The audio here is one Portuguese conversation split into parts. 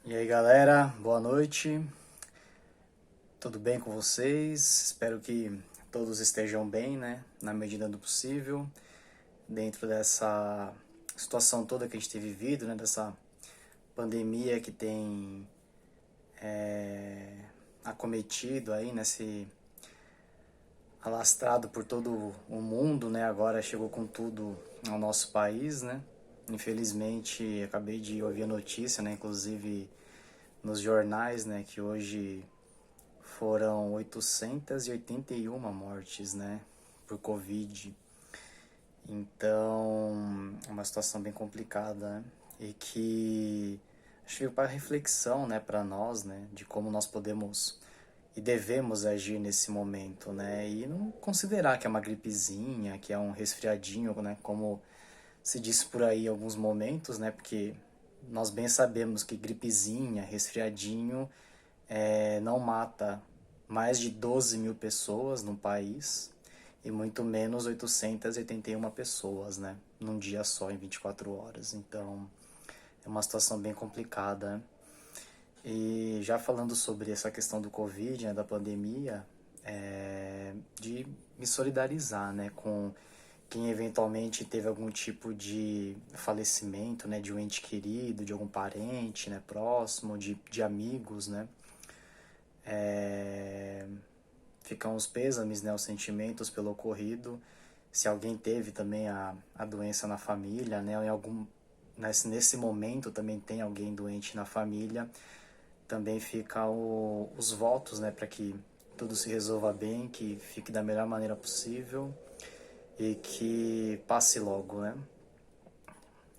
E aí galera, boa noite, tudo bem com vocês? Espero que todos estejam bem, né? Na medida do possível, dentro dessa situação toda que a gente tem vivido, né? Dessa pandemia que tem acometido aí, né? Se alastrado por todo o mundo, né? Agora chegou com tudo ao nosso país, né? Infelizmente, acabei de ouvir a notícia, né? Inclusive nos jornais, né? Que hoje foram 881 mortes, né, por Covid. Então, é uma situação bem complicada, né? E que acho que para reflexão, né, para nós, né, de como nós podemos e devemos agir nesse momento, né? E não considerar que é uma gripezinha, que é um resfriadinho, né, como se diz por aí em alguns momentos, né? Porque nós bem sabemos que gripezinha, resfriadinho, não mata mais de 12 mil pessoas no país e muito menos 881 pessoas, né? Num dia só, em 24 horas. Então, é uma situação bem complicada, né? E já falando sobre essa questão do Covid, né, da pandemia, de me solidarizar, né, com quem eventualmente teve algum tipo de falecimento, né, de um ente querido, de algum parente, né, próximo, de amigos, né. É, ficam os pêsames, né, os sentimentos pelo ocorrido. Se alguém teve também a doença na família, né, ou em algum nesse momento também tem alguém doente na família, também fica os votos, né, para que tudo se resolva bem, que fique da melhor maneira possível e que passe logo, né?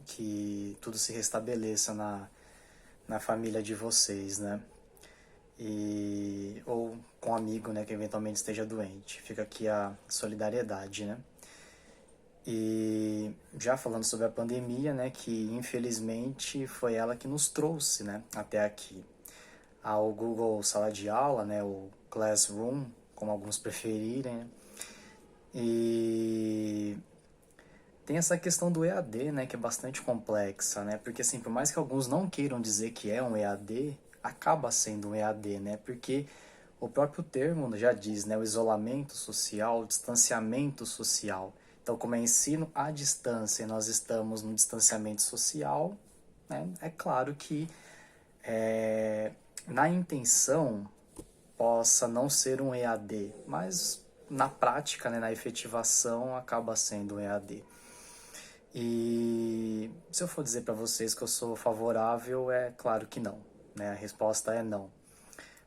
Que tudo se restabeleça na família de vocês, né? Ou com um amigo, né, que eventualmente esteja doente. Fica aqui a solidariedade, né? E já falando sobre a pandemia, né, que infelizmente foi ela que nos trouxe, né, até aqui. Ao Google Sala de Aula, né, o Classroom, como alguns preferirem, né? E tem essa questão do EAD, né, que é bastante complexa, né? Porque assim, por mais que alguns não queiram dizer que é um EAD, acaba sendo um EAD, né? Porque o próprio termo já diz, né, o isolamento social, o distanciamento social. Então, como é ensino à distância e nós estamos no distanciamento social, né, é claro que é, na intenção possa não ser um EAD, mas na prática, né, na efetivação, acaba sendo um EAD. E se eu for dizer para vocês que eu sou favorável, é claro que não, né? A resposta é não,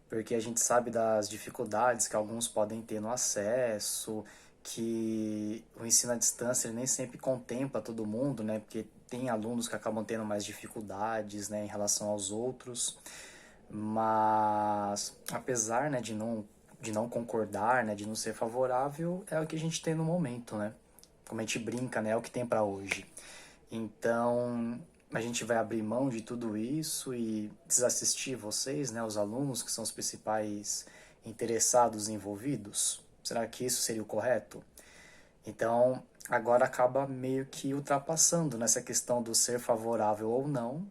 porque a gente sabe das dificuldades que alguns podem ter no acesso, que o ensino à distância ele nem sempre contempla todo mundo, né? Porque tem alunos que acabam tendo mais dificuldades, né, em relação aos outros. Mas apesar, né, de não concordar, né, de não ser favorável, é o que a gente tem no momento, né? Como a gente brinca, né, é o que tem para hoje. Então, a gente vai abrir mão de tudo isso e desassistir vocês, né, os alunos que são os principais interessados e envolvidos? Será que isso seria o correto? Então, agora acaba meio que ultrapassando nessa questão do ser favorável ou não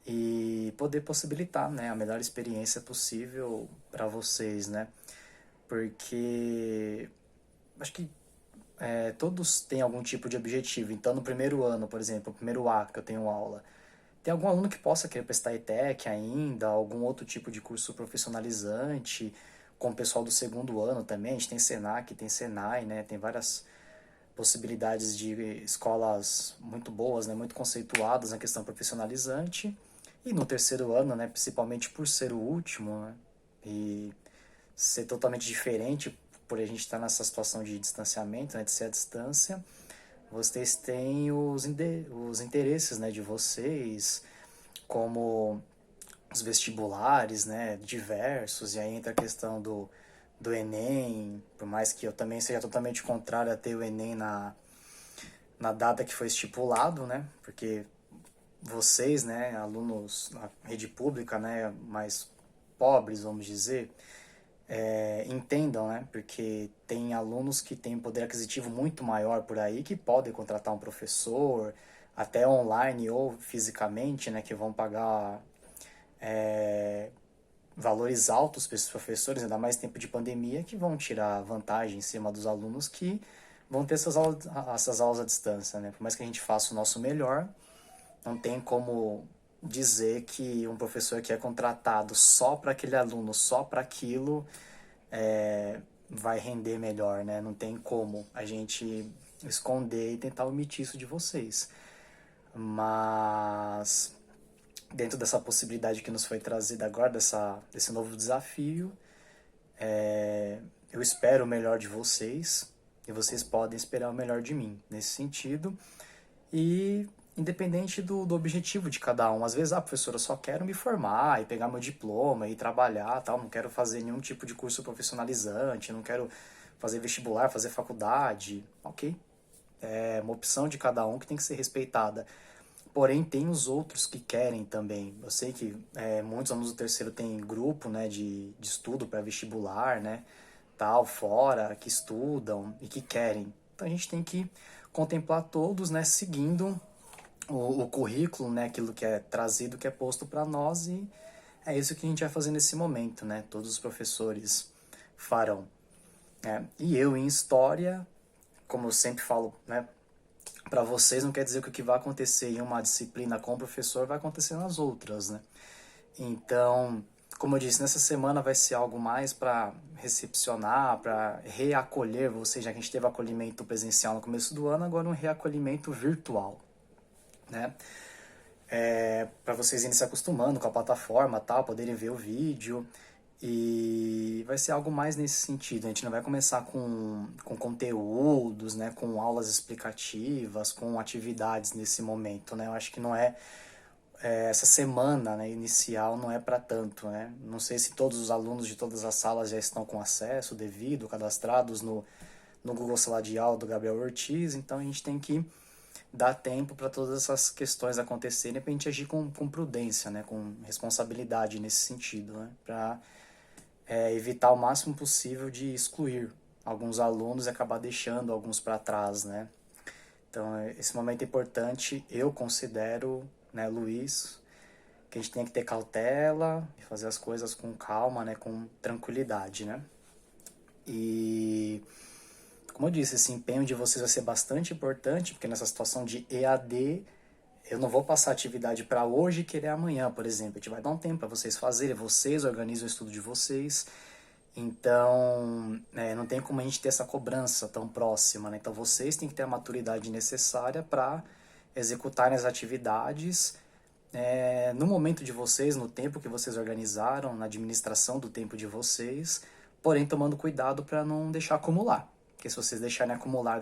e poder possibilitar, né, a melhor experiência possível para vocês, né? Porque acho que todos têm algum tipo de objetivo. Então, no primeiro ano, por exemplo, o primeiro A que eu tenho aula, tem algum aluno que possa querer prestar ETEC ainda, algum outro tipo de curso profissionalizante, com o pessoal do segundo ano também. A gente tem Senac, tem Senai, né? Tem várias possibilidades de escolas muito boas, né? Muito conceituadas na questão profissionalizante. E no terceiro ano, né? Principalmente por ser o último, né? E ser totalmente diferente por a gente estar nessa situação de distanciamento, né? De ser à distância, vocês têm os interesses, né, de vocês, como os vestibulares, né, diversos, e aí entra a questão do Enem, por mais que eu também seja totalmente contrário a ter o Enem na data que foi estipulado, né, porque vocês, né, alunos na rede pública, né, mais pobres, vamos dizer, entendam, né? Porque tem alunos que têm poder aquisitivo muito maior por aí que podem contratar um professor, até online ou fisicamente, né? Que vão pagar valores altos para esses professores, ainda mais tempo de pandemia, que vão tirar vantagem em cima dos alunos que vão ter essas aulas à distância, né? Por mais que a gente faça o nosso melhor, não tem como dizer que um professor que é contratado só para aquele aluno, só para aquilo, vai render melhor, né? Não tem como a gente esconder e tentar omitir isso de vocês. Mas dentro dessa possibilidade que nos foi trazida agora, desse novo desafio, eu espero o melhor de vocês e vocês podem esperar o melhor de mim nesse sentido. E independente do objetivo de cada um, às vezes, professora, eu só quero me formar e pegar meu diploma e trabalhar, tal, não quero fazer nenhum tipo de curso profissionalizante, não quero fazer vestibular, fazer faculdade, ok? É uma opção de cada um que tem que ser respeitada. Porém, tem os outros que querem também. Eu sei que muitos alunos do terceiro têm grupo, né, de estudo para vestibular, né, tal, fora, que estudam e que querem. Então a gente tem que contemplar todos, né, seguindo o currículo, né, aquilo que é trazido, que é posto para nós, e é isso que a gente vai fazer nesse momento, né, todos os professores farão. Né? E eu, em história, como eu sempre falo, né, para vocês, não quer dizer que o que vai acontecer em uma disciplina com o professor vai acontecer nas outras, né? Então, como eu disse, nessa semana vai ser algo mais para recepcionar, para reacolher vocês, já que a gente teve acolhimento presencial no começo do ano, agora um reacolhimento virtual, né? Para vocês irem se acostumando com a plataforma, tal, poderem ver o vídeo, e vai ser algo mais nesse sentido. A gente não vai começar com conteúdos, né, com aulas explicativas, com atividades nesse momento, né? Eu acho que não essa semana, né, inicial não é para tanto, né? Não sei se todos os alunos de todas as salas já estão com acesso devido, cadastrados no Google Sala de Aula do Gabriel Ortiz, então a gente tem que dar tempo para todas essas questões acontecerem, para a gente agir com prudência, né, com responsabilidade nesse sentido, né, para evitar o máximo possível de excluir alguns alunos e acabar deixando alguns para trás, né. Então, esse momento é importante, eu considero, né, Luiz, que a gente tem que ter cautela e fazer as coisas com calma, né, com tranquilidade, né. E, como eu disse, esse empenho de vocês vai ser bastante importante, porque nessa situação de EAD, eu não vou passar atividade para hoje e querer amanhã, por exemplo. A gente vai dar um tempo para vocês fazerem, vocês organizam o estudo de vocês. Então, não tem como a gente ter essa cobrança tão próxima, né? Então, vocês têm que ter a maturidade necessária para executarem as atividades no momento de vocês, no tempo que vocês organizaram, na administração do tempo de vocês, porém tomando cuidado para não deixar acumular. Porque se vocês deixarem acumular,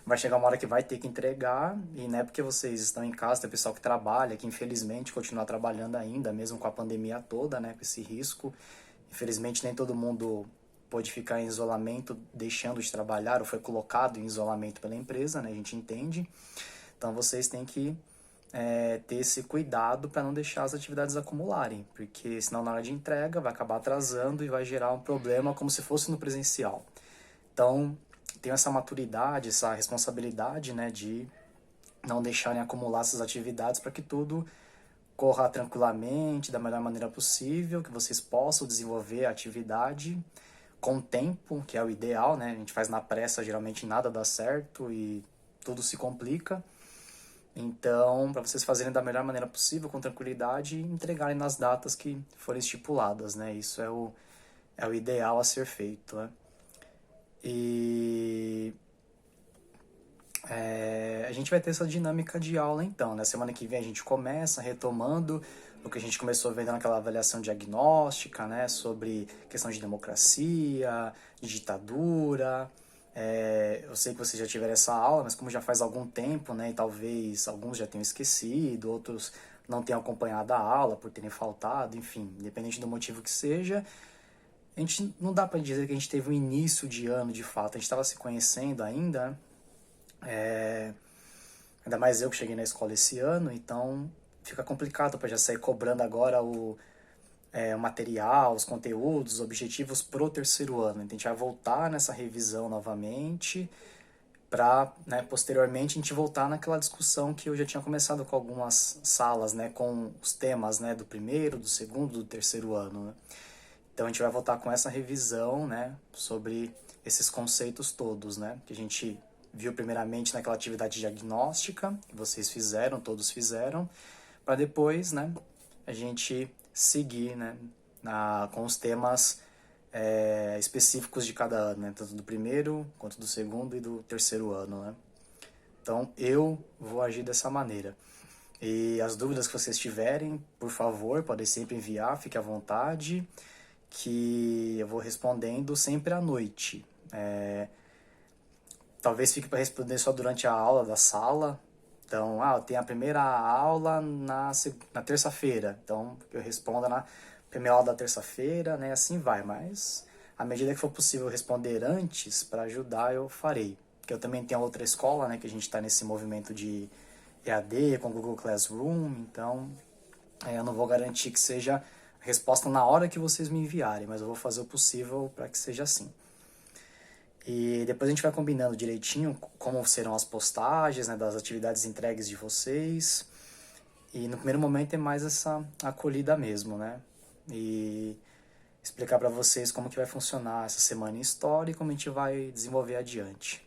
vai chegar uma hora que vai ter que entregar, e não é porque vocês estão em casa, tem pessoal que trabalha, que infelizmente continua trabalhando ainda, mesmo com a pandemia toda, né, com esse risco. Infelizmente nem todo mundo pôde ficar em isolamento deixando de trabalhar, ou foi colocado em isolamento pela empresa, né, a gente entende. Então vocês têm que ter esse cuidado para não deixar as atividades acumularem, porque senão na hora de entrega vai acabar atrasando e vai gerar um problema como se fosse no presencial. Então, tenho essa maturidade, essa responsabilidade, né, de não deixarem acumular essas atividades para que tudo corra tranquilamente, da melhor maneira possível, que vocês possam desenvolver a atividade com tempo, que é o ideal, né? A gente faz na pressa, geralmente nada dá certo e tudo se complica. Então, para vocês fazerem da melhor maneira possível, com tranquilidade, e entregarem nas datas que forem estipuladas, né? Isso é o ideal a ser feito, né? E a gente vai ter essa dinâmica de aula então, né? Semana que vem a gente começa retomando o que a gente começou vendo naquela avaliação diagnóstica, né? Sobre questão de democracia, de ditadura. Eu sei que vocês já tiveram essa aula, mas como já faz algum tempo, né? E talvez alguns já tenham esquecido, outros não tenham acompanhado a aula por terem faltado, enfim, independente do motivo que seja, a gente não dá para dizer que a gente teve um início de ano de fato, a gente estava se conhecendo ainda, ainda mais eu que cheguei na escola esse ano, então fica complicado para já sair cobrando agora o material, os conteúdos, os objetivos pro terceiro ano. Então a gente vai voltar nessa revisão novamente, para, né, posteriormente a gente voltar naquela discussão que eu já tinha começado com algumas salas, né, com os temas, né, do primeiro, do segundo, do terceiro ano, né? Então a gente vai voltar com essa revisão, né, sobre esses conceitos todos, né, que a gente viu primeiramente naquela atividade diagnóstica que vocês fizeram, todos fizeram, para depois, né, a gente seguir, né, com os temas específicos de cada ano, né, tanto do primeiro quanto do segundo e do terceiro ano, né. Então eu vou agir dessa maneira. E as dúvidas que vocês tiverem, por favor, podem sempre enviar, fique à vontade, que eu vou respondendo sempre à noite. Talvez fique para responder só durante a aula da sala. Então, tem a primeira aula na terça-feira. Então, eu respondo na primeira aula da terça-feira, né? Assim vai. Mas, à medida que for possível responder antes, para ajudar, eu farei. Porque eu também tenho outra escola, né? Que a gente está nesse movimento de EAD com Google Classroom. Então, eu não vou garantir que seja a resposta na hora que vocês me enviarem, mas eu vou fazer o possível para que seja assim. E depois a gente vai combinando direitinho como serão as postagens, né, das atividades entregues de vocês. E no primeiro momento é mais essa acolhida mesmo, né? E explicar para vocês como que vai funcionar essa semana em história e como a gente vai desenvolver adiante.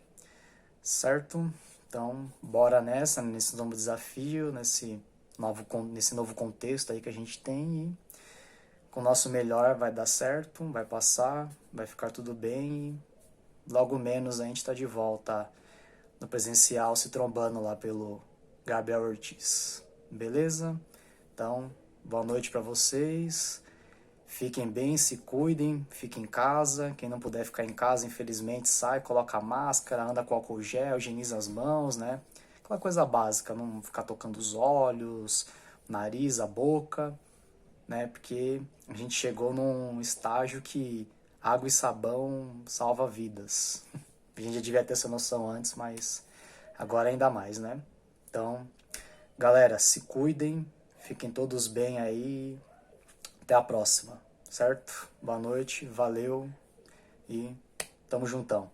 Certo? Então, bora nesse novo desafio, nesse novo contexto aí que a gente tem e com o nosso melhor vai dar certo, vai passar, vai ficar tudo bem e logo menos a gente está de volta no presencial se trombando lá pelo Gabriel Ortiz. Beleza? Então, boa noite para vocês. Fiquem bem, se cuidem, fiquem em casa. Quem não puder ficar em casa, infelizmente, sai, coloca a máscara, anda com álcool gel, higieniza as mãos, né? Aquela coisa básica, não ficar tocando os olhos, nariz, a boca, né? Porque a gente chegou num estágio que água e sabão salva vidas. A gente já devia ter essa noção antes, mas agora ainda mais, né? Então, galera, se cuidem, fiquem todos bem aí. Até a próxima, certo? Boa noite, valeu e tamo juntão.